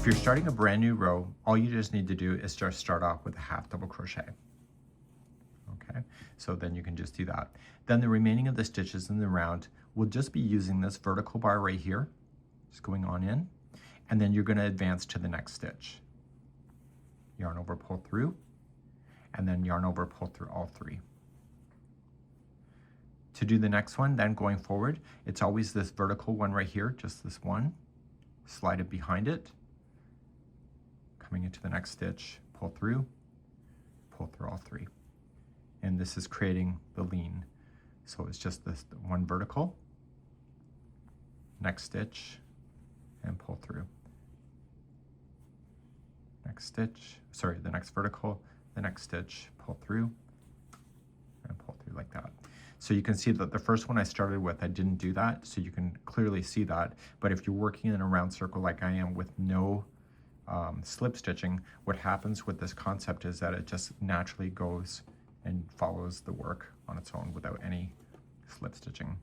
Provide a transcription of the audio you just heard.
you're starting a brand new row, all you just need to do is just start off with a half double crochet. Okay, so then you can just do that. Then the remaining of the stitches in the round, we'll just be using this vertical bar right here, just going on in, and then you're going to advance to the next stitch. Yarn over, pull through, and then yarn over, pull through all three. To do the next one, then going forward, it's always this vertical one right here, just this one, slide it behind it, coming into the next stitch, pull through all three. And this is creating the lean. So it's just this one vertical, next stitch, and pull through. Next stitch, sorry, the next vertical, the next stitch, pull through, and pull through like that. So you can see that the first one I started with, I didn't do that, so you can clearly see that. But if you're working in a round circle like I am with no slip stitching, what happens with this concept is that it just naturally goes and follows the work on its own without any slip stitching.